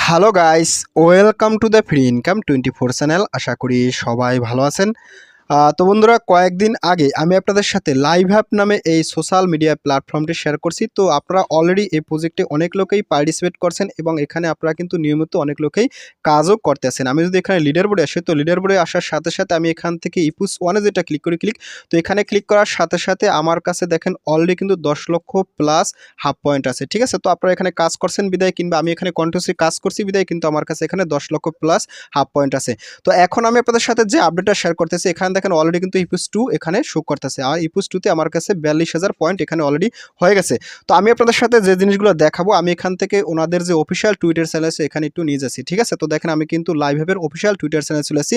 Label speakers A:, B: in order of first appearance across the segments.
A: Hello guys, welcome to the free income 24 channel. আশা করি সবাই ভালো আছেন। তো বন্ধুরা, কয়েকদিন আগে আমি আপনাদের সাথে LiveHub নামে এই সোশ্যাল মিডিয়া প্ল্যাটফর্মটি শেয়ার করছি। তো আপনারা অলরেডি এই প্রজেক্টে অনেক লোকেই পার্টিসিপেট করছেন এবং এখানে আপনারা কিন্তু নিয়মিত অনেক লোকেই কাজও করতেছেন। আমি যদি এখানে লিডার বোর্ডে আসি, তো লিডার বোর্ডে আসার সাথে সাথে আমি এখান থেকে ইপুস ওয়ানে যেটা তো এখানে ক্লিক করার সাথে সাথে আমার কাছে দেখেন অলরেডি কিন্তু 10 লক্ষ প্লাস হাফ পয়েন্ট আছে। ঠিক আছে, তো আপনারা এখানে কাজ করছেন বিদায়, কিংবা আমি এখানে কন্টিনিউসলি কাজ করছি বিদায় কিন্তু আমার কাছে এখানে 10 লক্ষ প্লাস হাফ পয়েন্ট আছে। তো এখন আমি আপনাদের সাথে যে আপডেটটা শেয়ার করতেছি, এখানে দেখেন অলরেডি কিন্তু ইপুস 2 এখানে শো করতেছে, আর ইপুস 2 তে আমার কাছে 42,000 পয়েন্ট এখানে অলরেডি হয়ে গেছে। তো আমি আপনাদের সাথে যে জিনিসগুলো দেখাবো, আমি এখান থেকে ওনাদের যে অফিসিয়াল টুইটার চ্যানেল আছে এখানে একটু নিয়ে যাচ্ছি। ঠিক আছে, তো দেখেন আমি কিন্তু LiveHub-এর অফিসিয়াল টুইটার চ্যানেল চলে আসি।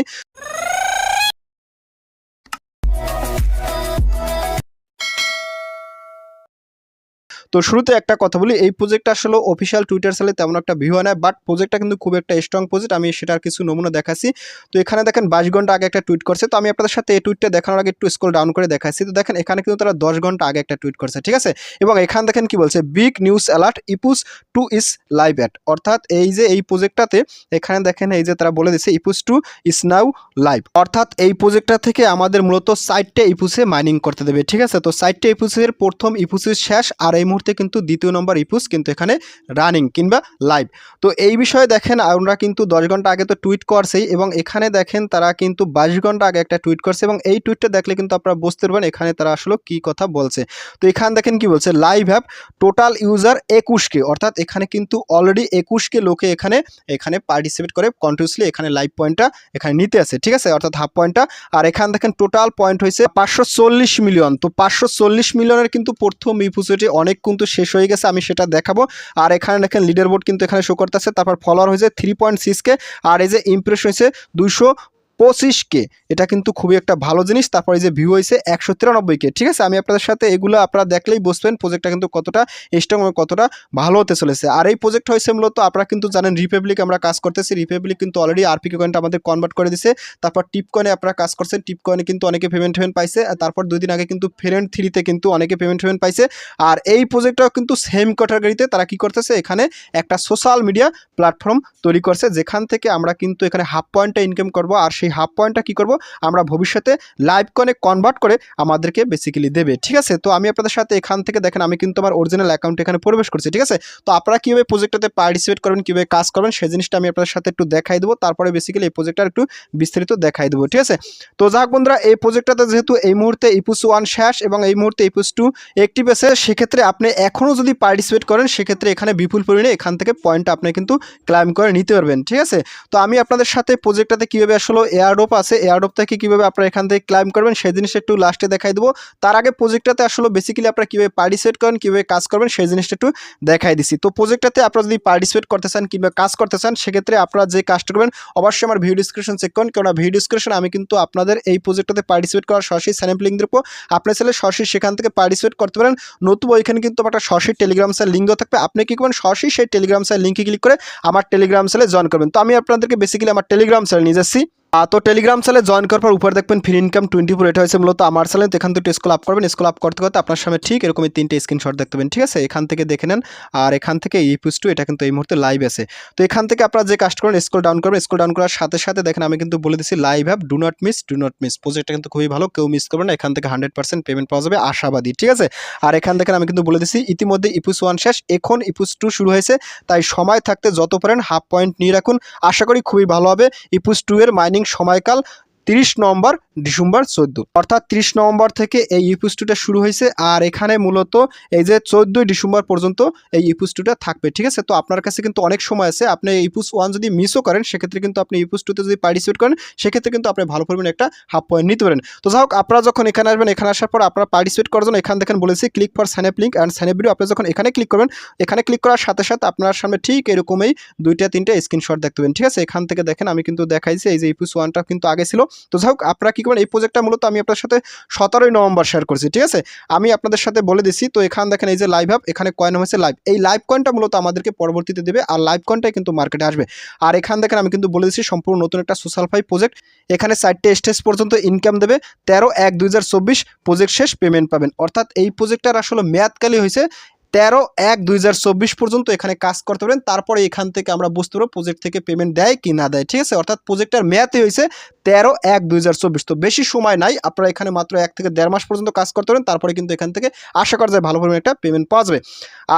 A: তো শুরুতে একটা কথা বলি, এই প্রজেক্টটা আসলে অফিসিয়াল টুইটার চ্যানেলে তেমন একটা ভিউ হয় না, বাট প্রজেক্টটা কিন্তু খুব একটা স্ট্রং প্রজেক্ট। আমি সেটার কিছু নমুনা দেখাচ্ছি। তো এখানে দেখেন 22 ঘন্টা আগে একটা টুইট করছে। তো আমি আপনাদের সাথে এই টুইটটা দেখানোর আগে একটু স্ক্রল ডাউন করে দেখাচ্ছি। তো দেখেন এখানে কিন্তু তারা 10 ঘন্টা আগে একটা টুইট করছে। ঠিক আছে, এবং এখানে দেখেন কি বলছে, বিগ নিউজ অ্যালার্ট, ইপুস 2 ইজ লাইভ অ্যাট। অর্থাৎ এই যে এই প্রজেক্টটাতে এখানে দেখেন এই যে তারা বলে দিচ্ছে ইপুস 2 ইজ নাও লাইভ। অর্থাৎ এই প্রজেক্টটা থেকে আমাদের মূলত 4টা ইপুসে মাইনিং করতে দেবে। ঠিক আছে, তো 4টা ইপুসের প্রথম ইপুসের শেষ, আর এই মুহূর্তে কিন্তু দ্বিতীয় নম্বর ইপুস কিন্তু এখানে রানিং কিংবা লাইভ। তো এই বিষয়ে দেখেন আমরা কিন্তু 10 ঘন্টা আগে তো টুইট করছেই, এবং এখানে দেখেন তারা কিন্তু 22 ঘন্টা আগে একটা টুইট করছে, এবং এই টুইটটা দেখলে কিন্তু আপনারা বুঝতে পারবেন এখানে তারা আসলে কি কথা বলছে। তো এখানে দেখেন কি বলছে, LiveHub টোটাল ইউজার 21K, অর্থাৎ এখানে কিন্তু অলরেডি 21K লোকে এখানে পার্টিসিপেট করে কন্টিনিউসলি এখানে লাইভ পয়েন্টটা এখানে নিতে আছে। ঠিক আছে, অর্থাৎ হাফ পয়েন্টটা। আর এখানে দেখেন টোটাল পয়েন্ট হয়েছে 540 মিলিয়ন। তো 540 মিলিয়নের কিন্তু প্রথম ইপুসিটি অনেক কিন্তু শেষ হয়ে গেছে, আমি সেটা দেখাবো। আর এখানে দেখেন লিডার বোর্ড কিন্তু এখানে শো করতেছে, তারপর ফলোয়ার হয়েছে 3.6K, আর এই যে ইমপ্রেশন হয়েছে 225K। এটা কিন্তু খুবই একটা ভালো জিনিস। তারপর এই যে ভিউ হয়েছে 193K। ঠিক আছে, আমি আপনাদের সাথে এগুলো আপনারা দেখলেই বুঝবেন প্রজেক্টটা কিন্তু কতটা স্ট্রং এবং কতটা ভালো হতে চলেছে। আর এই প্রজেক্ট হয়েছে মূলত আপনারা কিন্তু জানেন রিপাবলিক আমরা কাজ করতেছি। রিপাবলিক কিন্তু অলরেডি আরপিকে কয়েনটা আমাদের কনভার্ট করে দিছে। তারপর টিপ কয়েনে আপনারা কাজ করছেন, টিপ কয়েনে কিন্তু অনেকে পেমেন্ট পাইছে। আর তারপর 2 দিন আগে কিন্তু ফ্রেন্ড 3-তে কিন্তু অনেকে পেমেন্ট পাইছে। আর এই প্রজেক্টটাও কিন্তু সেম ক্যাটাগরিতে তারা কি করতেছে, এখানে একটা সোশ্যাল মিডিয়া প্ল্যাটফর্ম তৈরি করছে, যেখান থেকে আমরা কিন্তু এখানে হাফ পয়েন্টটা ইনকাম করব। আর সেই হাফ পয়েন্টটা কি করব, আমরা ভবিষ্যতে লাইভ কয়েনে কনভার্ট করে আমাদেরকে বেসিক্যালি দেবে। ঠিক আছে, তো আমি আপনাদের সাথে এখান থেকে দেখেন আমি কিন্তু আমার অরিজিনাল অ্যাকাউন্ট এখানে প্রবেশ করছি। ঠিক আছে, তো আপনারা কীভাবে প্রজেক্টটাতে পার্টিসিপেট করবেন, কীভাবে কাজ করবেন, সেই জিনিসটা আমি আপনাদের সাথে একটু দেখাই দেবো। তারপরে বেসিক্যালি এই প্রজেক্টটা একটু বিস্তারিত দেখাই দেবো। ঠিক আছে, তো যাক বন্ধুরা, এই প্রজেক্টটাতে যেহেতু এই মুহূর্তে ইপুস 1 শেষ এবং এই মুহূর্তে ইপুস 2 অ্যাক্টিভ আছে, সেক্ষেত্রে আপনি এখনও যদি পার্টিসিপেট করেন সেক্ষেত্রে এখানে বিপুল পরিমাণে এখান থেকে পয়েন্ট আপনি কিন্তু ক্লাইম করে নিতে পারবেন। ঠিক আছে, তো আমি আপনাদের সাথে প্রজেক্টটাতে কীভাবে আসলে এয়ারড্রপ আছে, এয়ারড্রপ থেকে কীভাবে আপনারা এখান থেকে ক্লাইম করবেন সেই জিনিসটা একটু লাস্টে দেখাই দেবো। তার আগে প্রজেক্টটাতে আসলে বেসিক্যালি আপনারা কীভাবে পার্টিসিপেট করেন, কীভাবে কাজ করবেন সেই জিনিসটা একটু দেখাই দিচ্ছি। তো প্রজেক্টটাতে আপনারা যদি পার্টিসিপেট করতে চান কিংবা কাজ করতে চান, সেক্ষেত্রে আপনারা যে কাজটা করবেন অবশ্যই আমার ভিডিও ডিসক্রিপশন চেক করুন, কেননা ভিডিও ডিসক্রিপশনে আমি কিন্তু আপনাদের এই প্রজেক্টটাতে পার্টিসিপেট করার সরাসরি স্যাম্পল লিঙ্ক দেবো। আপনার ছেলে সরাসরি সেখান থেকে পার্টিসিপেট করতে পারেন। নতুবা ওইখানে কিন্তু একটা সরাসরি টেলিগ্রাম সেল লিঙ্ক দেওয়া থাকবে। আপনি কী করবেন, সরাসরি সেই টেলিগ্রাম সেল লিঙ্কে ক্লিক করে আমার টেলিগ্রাম সেলে জয়েন করবেন। তো আমি আপনাদেরকে বেসিক্যালি আমার টেলিগ্রাম সেল নিয়ে যাচ্ছি। তো টেলিগ্রাম চ্যানেলে জয়েন করার পর উপরে দেখবেন ফ্রি ইনকাম 24। এটা হয়েছে মূলত আমার চ্যানেল। তো এখান থেকে স্ক্রল আপ করবেন, স্ক্রল আপ করতে করতে আপনার সামনে ঠিক এরকমই 3টে স্ক্রিনশট দেখতে পাবেন। ঠিক আছে, এখান থেকে দেখে নেন। আর এখান থেকে ইপুস 2 এটা কিন্তু এই মুহূর্তে লাইভ আছে। তো এখান থেকে আপনারা যে কাজটা করেন, স্ক্রল ডাউন করবেন। স্ক্রল ডাউন করার সাথে সাথে দেখেন আমি কিন্তু বলে দিচ্ছি LiveHub do not miss, do not miss. প্রজেক্টটা কিন্তু খুবই ভালো, কেউ মিস করবেন না। এখান থেকে 100% পেমেন্ট পাওয়া যাবে, আশাবাদী। ঠিক আছে, আর এখান থেকে আমি কিন্তু বলে দিচ্ছি ইতিমধ্যে ইপুস 1 শেষ, এখন ইপুস 2 শুরু হয়েছে। তাই সময় থাকতে যত পারেন হাফ পয়েন্ট নিয়ে রাখুন, আশা করি খুবই ভালো হবে। ইপুস 2 এর মাইনিং সময়কাল 30 নভেম্বর ডিসেম্বর 14, অর্থাৎ 30 নভেম্বর থেকে এই ইপুস 2টা শুরু হয়েছে। আর এখানে মূলত এই যে 14 ডিসেম্বর পর্যন্ত এই ইপুস 2টা থাকবে। ঠিক আছে, তো আপনার কাছে কিন্তু অনেক সময় আছে। আপনি ইপুস 1 যদি মিসও করেন, সেক্ষেত্রে কিন্তু আপনি ইপুস 2তে যদি পার্টিসিপেট করেন, সেক্ষেত্রে কিন্তু আপনি ভালো পরিমাণে একটা হাফ পয়েন্ট নিতে পারেন। তো যাই হোক, আপনারা যখন এখানে আসবেন, এখানে আসার পর আপনারা পার্টিসিপেট করার জন্য এখানে দেখেন বলেছি click for sign up link and sign up video. আপনি যখন এখানে ক্লিক করবেন, এখানে ক্লিক করার সাথে সাথে আপনার সামনে ঠিক এরকমই 2-3টে স্ক্রিনশট দেখতে পাবেন। ঠিক আছে, এখান থেকে দেখেন আমি কিন্তু দেখাইছি এই যে ইপুস 1টা কিন্তু আগে ছিল। তো যাই হোক, আপনারা কি করবেন, এই প্রজেক্টটা মূলত আমি আপনার সাথে 17 নভেম্বর শেয়ার করছি। ঠিক আছে, আমি আপনাদের সাথে বলে দিচ্ছি। তো এখানে দেখেন এই যে LiveHub, এখানে কয়েন হয়েছে লাইভ। এই লাইভ কয়েনটা মূলত আমাদেরকে পরবর্তীতে দেবে, আর লাইভ কয়েনটাই কিন্তু মার্কেটে আসবে। আর এখানে দেখেন আমি কিন্তু বলে দিচ্ছি সম্পূর্ণ নতুন একটা সোশ্যাল ফাই প্রজেক্ট। এখানে 4টে স্টেজ পর্যন্ত ইনকাম দেবে। 13/1/2024 প্রজেক্ট শেষ পেমেন্ট পাবেন। অর্থাৎ এই প্রজেক্টটার আসলে মেয়াদকালী হয়েছে 13/1/2024 পর্যন্ত এখানে কাজ করতে পারেন। তারপরে এখান থেকে আমরা বুঝতে পারবো প্রজেক্ট থেকে পেমেন্ট দেয় কি না দেয়, ঠিক আছে। অর্থাৎ প্রজেক্টের মেয়াদই হয়েছে 13/1/2024। তো বেশি সময় নাই, আপনারা এখানে মাত্র 1 থেকে 1.5 মাস পর্যন্ত কাজ করতে পারেন। তারপরে কিন্তু এখান থেকে আশা করা যায় ভালো পরিমাণে একটা পেমেন্ট পাওয়া যাবে।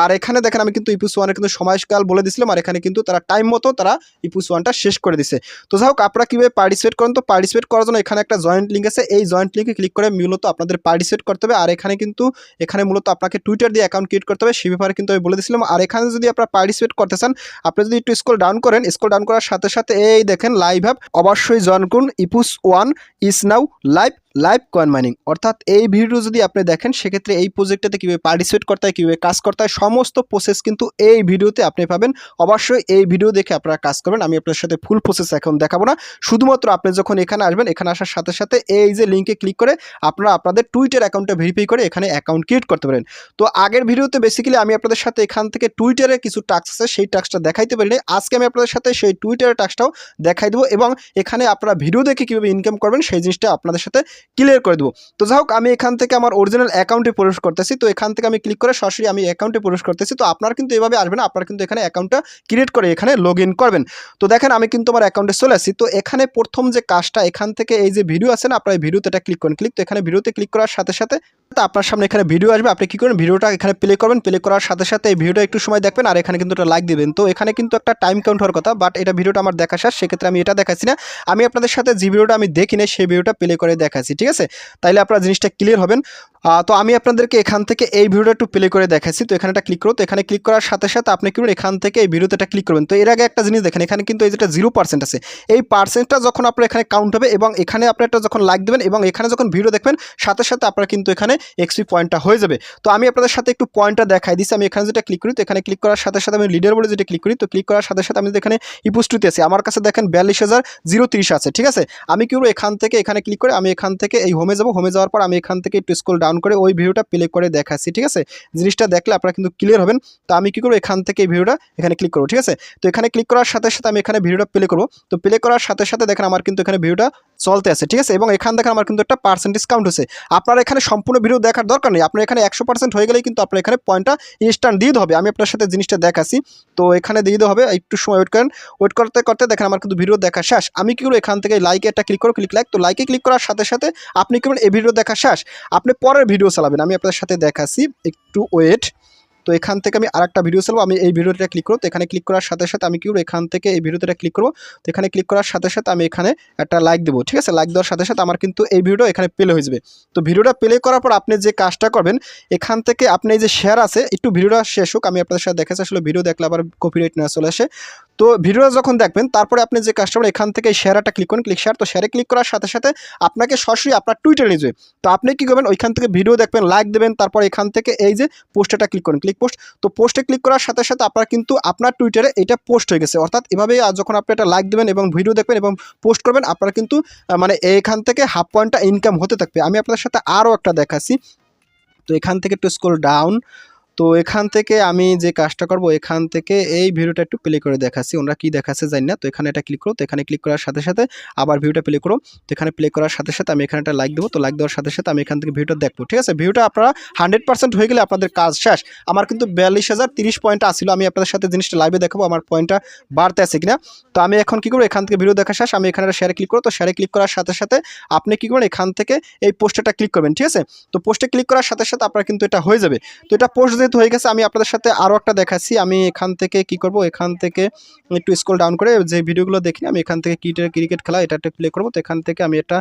A: আর এখানে দেখেন আমি কিন্তু ইপুস ওয়ানের কিন্তু সময়কাল বলে দিয়েছিলাম, আর এখানে কিন্তু তারা টাইম মতো তারা ইপুস ওয়ানটা শেষ করে দিছে। তো যাই হোক, আপনারা কীভাবে পার্টিসিপেট করেন, তো পার্টিসিপেট করার জন্য এখানে একটা জয়েন্ট লিঙ্ক আছে, এই জয়েন্ট লিঙ্কে ক্লিক করে মূলত আপনাদের পার্টিসিপেট করতে হবে। আর এখানে মূলত আপনাকে টুইটার দিয়ে অ্যাকাউন্ট ক্রিয়েট করতে হবে, সে ব্যাপারে কিন্তু আমি বলে দিয়েছিলাম। আর এখানে যদি আপনারা পার্টিসিপেট করতে চান, আপনি যদি একটু স্ক্রল ডাউন করেন, স্ক্রল ডাউন করার সাথে সাথে এই দেখেন LiveHub, অবশ্যই জয়েন করুন। ইপুস one is now live coin mining. অর্থাৎ এই ভিডিও যদি আপনি দেখেন, সেক্ষেত্রে এই প্রজেক্টটাতে কীভাবে পার্টিসিপেট করতে হয়, কীভাবে কাজ করতে হয়, সমস্ত প্রসেস কিন্তু এই ভিডিওতে আপনি পাবেন। অবশ্যই এই ভিডিও দেখে আপনারা কাজ করবেন। আমি আপনার সাথে ফুল প্রসেস এখন দেখাবো না, শুধুমাত্র আপনি যখন এখানে আসবেন, এখানে আসার সাথে সাথে এই যে লিঙ্কে ক্লিক করে আপনারা আপনাদের টুইটার অ্যাকাউন্টটা ভেরিফাই করে এখানে অ্যাকাউন্ট ক্রিয়েট করতে পারেন। তো আগের ভিডিওতে বেসিক্যালি আমি আপনাদের সাথে এখান থেকে টুইটারে কিছু টাস্ক আছে, সেই টাস্কটা দেখাইতে পারিনি। আজকে আমি আপনাদের সাথে সেই টুইটারের টাস্কটাও দেখাই দেবো, এবং এখানে আপনারা ভিডিও দেখে কীভাবে ইনকাম করবেন সেই জিনিসটা আপনাদের সাথে ক্লিয়ার করে দেবো। তো যাই হোক, আমি এখান থেকে আমার অরিজিনাল অ্যাকাউন্টে প্রবেশ করতেছি। তো এখান থেকে আমি ক্লিক করে সরাসরি আমি অ্যাকাউন্টে প্রবেশ করতেছি। তো আপনারা কিন্তু এভাবে আসবেন, আপনারা কিন্তু এখানে অ্যাকাউন্টটা ক্রিয়েট করে এখানে লগ ইন করবেন। তো দেখেন আমি কিন্তু আমার অ্যাকাউন্টে চলে আসছি। তো এখানে প্রথম যে কাজটা, এখান থেকে এই যে ভিডিও আছে না, আপনার এই ভিডিওতে এটা ক্লিক করেন। তো এখানে ভিডিওতে ক্লিক করার সাথে সাথে আপনার সামনে এখানে ভিডিও আসবে, আপনি কি করেন ভিডিওটা এখানে প্লে করবেন। প্লে করার সাথে সাথে এই ভিডিওটা একটু সময় দেখবেন, আর এখানে কিন্তু একটা লাইক দিবেন। তো এখানে কিন্তু একটা টাইম কাউন্ট হওয়ার কথা, বাট এটা ভিডিওটা আমার দেখা শেষ, সেক্ষেত্রে আমি এটা দেখাচ্ছি না। আমি আপনাদের সাথে যে ভিডিওটা আমি দেখি না সেই ভিডিওটা প্লে করে দেখাচ্ছি, ঠিক আছে। তাইলে আপনারা জিনিসটা ক্লিয়ার হবেন। তো আমি আপনাদেরকে এখান থেকে এই ভিডিওটা একটু প্লে করে দেখাচ্ছি। তো এখানে একটা ক্লিক করো। তো এখানে ক্লিক করার সাথে সাথে আপনি কি করবেন, এখান থেকে এই ভিডিওতে একটা ক্লিক করবেন। তো এর আগে একটা জিনিস দেখেন, এখানে কিন্তু এই যেটা 0% আছে, এই পার্সেন্টটা যখন আপনার এখানে কাউন্ট হবে, এবং এখানে আপনি একটা যখন লাইক দেবেন এবং এখানে যখন ভিডিও দেখবেন, সাথে সাথে আপনার কিন্তু এখানে এক্সপি পয়েন্টটা হয়ে যাবে। তো আমি আপনাদের সাথে একটু পয়েন্টটা দেখাই দিচ্ছি। আমি এখানে যেটা ক্লিক করি, তো এখানে ক্লিক করার সাথে সাথে আমি লিডার বোর্ডে যেটা ক্লিক করি, তো ক্লিক করার সাথে সাথে আমি এখানে ইপুস্টুতে আছি, আমার কাছে দেখেন 42,030 আছে, ঠিক আছে। আমি কি করবো, এখান থেকে এখানে ক্লিক করে আমি এখান থেকে এই হোমে যাবো। হোমে যাওয়ার পর আমি এখান থেকে একটু স্ক্রল ডাউন করে ওই ভিডিওটা প্লে করে দেখাচ্ছি, ঠিক আছে। জিনিসটা দেখলে আপনারা কিন্তু ক্লিয়ার হবেন। তো আমি কি করবো, এখান থেকে এই ভিডিওটা এখানে ক্লিক করবো, ঠিক আছে। তো এখানে ক্লিক করার সাথে সাথে আমি এখানে ভিডিওটা প্লে করবো। তো প্লে করার সাথে সাথে দেখেন আমার কিন্তু এখানে ভিডিওটা চলতে আছে, ঠিক আছে। এবং এখান দেখেন আমার কিন্তু একটা পার্সেন্টেজ কাউন্ট হচ্ছে। আপনারা এখানে সম্পূর্ণ ভিডিও দেখার দরকার নেই, আপনার এখানে 100% হয়ে গেলেই কিন্তু আপনার এখানে পয়েন্টটা ইনস্ট্যান্ট দিয়ে হবে। আমি আপনার সাথে জিনিসটা দেখাচ্ছি। তো এখানে দিয়ে দেওয়া হবে, একটু সময় ওয়েট করেন। ওয়েট করতে করতে দেখেন আমার কিন্তু ভিডিও দেখা শেষ। আমি কি করবো, এখান থেকে লাইকে একটা ক্লিক করো, ক্লিক লাইক। তো লাইকে ক্লিক করার সাথে সাথে আপনি কি করবেন, এই ভিডিও দেখা শেষ, আপনি পরের ভিডিও চালাবেন। আমি আপনার সাথে দেখাচ্ছি, একটু ওয়েট। তো এখান থেকে আমি আরেকটা ভিডিও চালাবো। আমি এই ভিডিওটা ক্লিক করব। তো এখানে ক্লিক করার সাথে সাথে আমি কি করব, এখান থেকে এই ভিডিওটা ক্লিক করব। তো এখানে ক্লিক করার সাথে সাথে আমি এখানে একটা লাইক দেবো, ঠিক আছে। লাইক দেওয়ার সাথে সাথে আমার কিন্তু এই ভিডিওটা এখানে প্লে হয়ে যাবে। তো ভিডিওটা প্লে করার পর আপনি যে কাজটা করবেন, এখান থেকে আপনি এই যে শেয়ার আছে, একটু ভিডিওটা শেষ হোক, আমি আপনাদের সাথে দেখাচ্ছি। আসলে ভিডিও দেখলে আবার কপিরাইট না চলে আসে। তো ভিডিওটা যখন দেখবেন, তারপরে আপনি যে কাজটা করবেন, এখান থেকে শেয়ারটা ক্লিক করুন, ক্লিক শেয়ার। তো শেয়ারে ক্লিক করার সাথে সাথে আপনাকে সরাসরি আপনার টুইটারে নিয়ে যাবে। তো আপনি কি করবেন, ওইখান থেকে ভিডিও দেখবেন, লাইক দেবেন, তারপর এখান থেকে এই যে পোস্টটা ক্লিক করুন, ক্লিক পোস্ট। তো পোস্টে ক্লিক করার সাথে সাথে আপনার কিন্তু আপনার টুইটারে এটা পোস্ট হয়ে গেছে। অর্থাৎ এভাবেই যখন আপনি একটা লাইক দেবেন এবং ভিডিও দেখবেন এবং পোস্ট করবেন, আপনারা কিন্তু মানে এইখান থেকে হাফ পয়েন্টটা ইনকাম হতে থাকবে। আমি আপনাদের সাথে আরও একটা দেখাচ্ছি। তো এখান থেকে একটু স্ক্রল ডাউন। তো এখান থেকে আমি যে কাজটা করব, এখান থেকে এই ভিডিওটা একটু প্লে করে দেখাচ্ছি। ওনারা কি দেখাচ্ছে জানি না। তো এখানে এটা ক্লিক করো। তো এখানে ক্লিক করার সাথে সাথে আবার ভিডিওটা প্লে করো। তো এখানে প্লে করার সাথে সাথে আমি এখানে একটা লাইক দেবো। তো লাইক দেওয়ার সাথে সাথে আমি এখান থেকে ভিডিওটা দেখবো, ঠিক আছে। ভিডিওটা আপনারা 100% হয়ে গেলে আপনাদের কাজ শেষ। আমার কিন্তু 42,030 পয়েন্ট আসছিল। আমি আপনাদের সাথে জিনিসটা লাইভে দেখাবো আমার পয়েন্টটা বাড়তে আছে কিনা। তো আমি এখন কি করবো, এখান থেকে ভিডিও দেখা শেষ, আমি এখানে শেয়ারে ক্লিক করবো। তো শেয়ারে ক্লিক করার সাথে সাথে আপনি কি করবেন, এখান থেকে এই পোস্টটা ক্লিক করবেন, ঠিক আছে। তো পোস্টে ক্লিক করার সাথে সাথে আপনার কিন্তু এটা হয়ে যাবে। তো এটা পোস্ট যেহেতু হয়ে গেছে, আমি আপনাদের সাথে আরও একটা দেখাচ্ছি। আমি এখান থেকে কি করব, এখান থেকে একটু স্ক্রল ডাউন করে যে ভিডিওগুলো দেখি আমি এখান থেকে ক্রিকেট খেলা এটা একটা প্লে করবো। তো এখান থেকে আমি একটা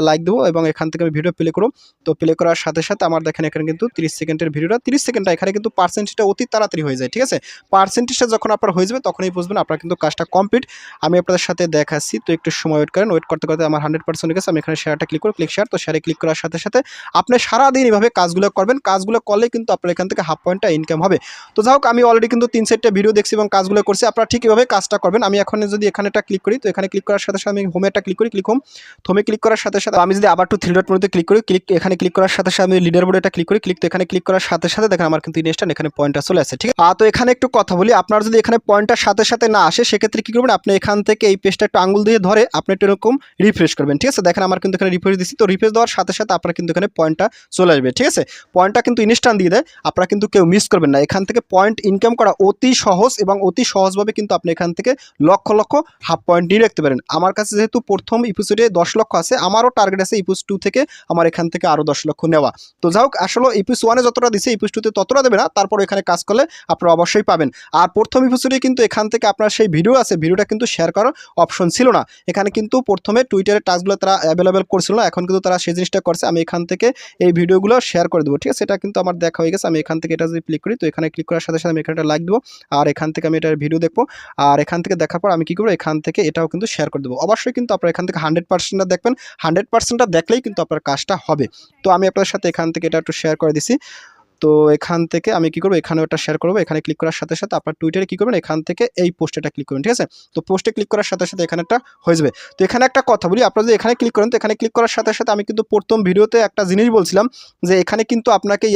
A: লাইক দেবো এবং এখান থেকে আমি ভিডিও প্লে করব। তো প্লে করার সাথে সাথে আমার দেখেন এখানে কিন্তু 30 সেকেন্ডের ভিডিওটা, 30 সেকেন্ডটা এখানে কিন্তু পার্সেন্টেজটা অতি তাড়াতাড়ি হয়ে যায়, ঠিক আছে। পার্সেন্টেজটা যখন আপনার হয়ে যাবে তখনই বুঝবেন আপনার কিন্তু কাজটা কমপ্লিট। আমি আপনাদের সাথে দেখাচ্ছি। তো একটু সময় ওয়েট করেন। ওয়েট করতে করতে আমার 100% হয়ে গেছে। আমি এখানে শেয়ারটা ক্লিক করব, ক্লিক শেয়ার। তো শেয়ারে ক্লিক করার সাথে সাথে আপনি সারাদিন এইভাবে কাজগুলো করবেন। কাজগুলো করলে কিন্তু আপনার এখান থেকে হাফ পয়েন্টটা ইনকাম হবে। তো যাই হোক, আমি অলরেডি কিন্তু 3-4টা ভিডিও দেখছি এবং কাজগুলো করছি। আপনারা ঠিক এভাবে কাজটা করবেন। আমি এখন যদি এখানে একটা ক্লিক করি, তো এখানে ক্লিক করার সাথে সাথে আমি হোমে একটা ক্লিক করি, ক্লিক হোম। হোমে ক্লিক করার সাথে সাথে আমি যদি আবার একটু 3 ডট মেনুতে ক্লিক করি, এখানে ক্লিক করার সাথে সাথে আমি লিডার বোর্ডে একটা ক্লিক করি, তো এখানে ক্লিক করার সাথে সাথে দেখেন আমার কিন্তু ইনস্ট্যান্ট এখানে পয়েন্টটা চলে আসে, ঠিক আছে। তো এখানে একটু কথা বলি, আপনার যদি এখানে পয়েন্টটার সাথে সাথে না আসে, সেক্ষেত্রে কি করবেন, আপনি এখান থেকে এই পেজটা একটু আঙুল দিয়ে ধরে আপনি একটু এরকম রিফ্রেশ করবেন, ঠিক আছে। দেখেন আমার কিন্তু এখানে রিফ্রেশ দিচ্ছি। তো রিফ্রেশ দেওয়ার সাথে সাথে আপনার কিন্তু এখানে পয়েন্টটা চলে আসবে, ঠিক আছে। পয়েন্টটা কিন্তু ইনস্ট্যান্ট দিয়ে দেয়, আপনারা কিন্তু কেউ মিস করবেন না। এখান থেকে পয়েন্ট ইনকাম করা অতি সহজ এবং অতি সহজভাবে কিন্তু আপনি এখান থেকে লক্ষ লক্ষ হাফ পয়েন্ট নিয়ে রাখতে পারেন। আমার কাছে যেহেতু প্রথম ইপিসোডে 10 লক্ষ আছে, আমারও টার্গেট আছে ইপিস 2 থেকে আমার এখান থেকে আরও 10 লক্ষ নেওয়া। তো যাই হোক, আসলে ইপিস 1-এ যতটা দিছে ইপিস 2-তে ততটা দেবে না, তারপর এখানে কাজ করলে আপনারা অবশ্যই পাবেন। আর প্রথম ইপিসোডে কিন্তু এখান থেকে আপনার সেই ভিডিও আছে, ভিডিওটা কিন্তু শেয়ার করার অপশন ছিল না। এখানে কিন্তু প্রথমে টুইটারের টাস্কগুলো তারা অ্যাভেলেবেল করছিল না, এখন কিন্তু তারা সেই জিনিসটা করছে। আমি এখান থেকে এই ভিডিওগুলো শেয়ার করে দেবো, ঠিক আছে? এটা কিন্তু আমার দেখা হয়ে গেছে। আমি এখান থেকে এটা যদি ক্লিক করি, তো এখানে ক্লিক করার সাথে সাথে আমি এখানে একটা লাইক দেবো, আর এখান থেকে আমি এটার ভিডিও দেখবো, আর এখান থেকে দেখার পর আমি কী করবো, এখান থেকে এটাও কিন্তু শেয়ার করে দেবো। অবশ্যই কিন্তু আপনার এখান থেকে 100%টা দেখবেন, 100%টা দেখলেই কিন্তু আপনার কাজটা হবে। তো আমি আপনাদের সাথে এখান থেকে এটা একটু শেয়ার করে দিছি। তো এখান থেকে আমি কী করবো, এখানেও একটা শেয়ার করবো। এখানে ক্লিক করার সাথে সাথে আপনার টুইটারে কী করবেন, এখান থেকে এই পোস্টটা ক্লিক করবেন, ঠিক আছে? তো পোস্টে ক্লিক করার সাথে সাথে এখানে একটা হয়ে যাবে। তো এখানে একটা কথা বলি, আপনারা যদি এখানে ক্লিক করেন, তো এখানে ক্লিক করার সাথে সাথে আমি কিন্তু প্রথম ভিডিওতে একটা জিনিস বলছিলাম যে এখানে কিন্তু আপনাকে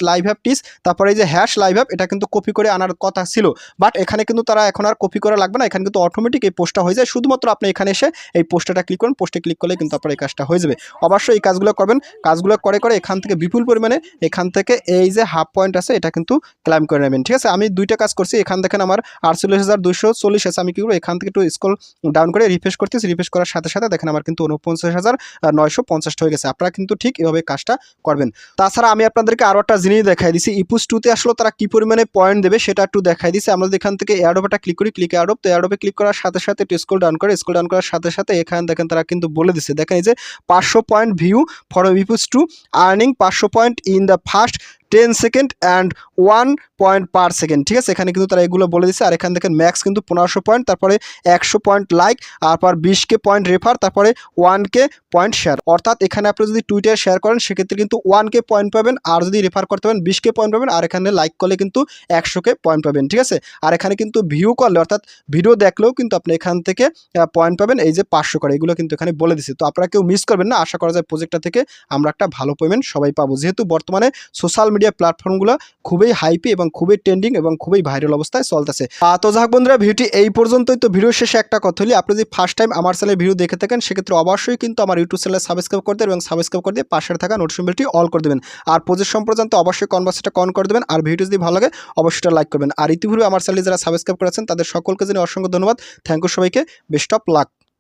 A: @LiveHub টিস, তারপরে এই যে #LiveHub, এটা কিন্তু কপি করে আনার কথা ছিল। বাট এখানে কিন্তু তারা এখন আর কপি করা লাগবে না, এখানে কিন্তু অটোমেটিক এই পোস্টটা হয়ে যায়। শুধুমাত্র আপনি এখানে এসে এই পোস্টটা ক্লিক করেন, পোস্টে ক্লিক করলে কিন্তু আপনার এই কাজটা হয়ে যাবে। অবশ্যই এই কাজগুলো করবেন। কাজগুলো করে করে এখান থেকে বিপুল পরিমাণে এখান থেকে এই যে হাফ পয়েন্ট আছে এটা কিন্তু ক্লাইম করে নেবেন, ঠিক আছে? আমি দুইটা কাজ করছি। এখান দেখেন আমার 48,240 আছে। আমি কি করবো, এখান থেকে একটু স্ক্রল ডাউন করে রিফ্রেশ করতেছি। রিফ্রেশ করার সাথে সাথে দেখেন আমার কিন্তু 49,950 হয়ে গেছে। আপনারা কিন্তু ঠিক এভাবে কাজটা করবেন। তাছাড়া আমি আপনাদেরকে আরও একটা জিনিস দেখাই দিছি, ইপুস 2-তে আসলে তারা কি পরিমাণে পয়েন্ট দেবে সেটা একটু দেখাই দিছি। আমরা যদি এখান থেকে এয়ারড্রপটা ক্লিক করি, ক্লিক এয়ারড্রপ, তো এয়ারড্রপে ক্লিক করার সাথে সাথে একটু স্ক্রল ডাউন করার সাথে সাথে এখানে দেখেন তারা কিন্তু বলে দিছে, দেখেন এই যে 500 পয়েন্ট ভিউ ফর ইপুস 2 earning 500 point in the first 10 second and 1 point per second, ঠিক আছে? এখানে কিন্তু তারা এগুলো বলে দিচ্ছে। আর এখানে দেখেন ম্যাক্স কিন্তু 1500 পয়েন্ট, তারপরে 100 পয়েন্ট লাইক, তারপর 20K পয়েন্ট রেফার, তারপরে 1K পয়েন্ট শেয়ার। অর্থাৎ এখানে আপনি যদি টুইটার শেয়ার করেন সেক্ষেত্রে কিন্তু 1K পয়েন্ট পাবেন, আর যদি রেফার করতে পারেন 20K পয়েন্ট পাবেন, আর এখানে লাইক করলে কিন্তু 100K পয়েন্ট পাবেন, ঠিক আছে? আর এখানে কিন্তু ভিউ করলে অর্থাৎ ভিডিও দেখলেও কিন্তু আপনি এখান থেকে পয়েন্ট পাবেন এই যে 500 করে, এগুলো কিন্তু এখানে বলে দিচ্ছে। তো আপনারা কেউ মিস করবেন না। আশা করা যায় প্রজেক্টটা থেকে আমরা একটা ভালো পেমেন্ট সবাই পাবো, যেহেতু বর্তমানে সোশ্যাল মিডিয়া প্ল্যাটফর্মগুলো খুবই হাইপি এবং খুবই ট্রেন্ডিং এবং খুবই ভাইরাল অবস্থায় চলতেছে। তো যাক বন্ধুরা, ভিডিওটি এই পর্যন্তই। তো ভিডিও শেষে একটা কথা হলি, আপনি যদি ফার্স্ট টাইম আমার চ্যানেলে ভিডিও দেখে থাকেন সেক্ষেত্রে অবশ্যই কিন্তু আমার ইউটিউব চ্যানেলে সাবস্ক্রাইব করে দেবেন এবং সাবস্ক্রাইব করে দিয়ে পাশে থাকা নোটিফিকেশন বেলটি অল করে দেবেন। আর প্রজেক্ট সম্পর্কে অবশ্যই কনভার্সটা অন করে দেবেন। আর ভিডিও যদি ভালো লাগে অবশ্যই লাইক করবেন। আর ইতিপূর্বে আমার চ্যানেলে যারা সাবস্ক্রাইব করেছেন তাদের সকলকে জানিয়ে অসংখ্য ধন্যবাদ। থ্যাংক ইউ সবাইকে। Best of luck.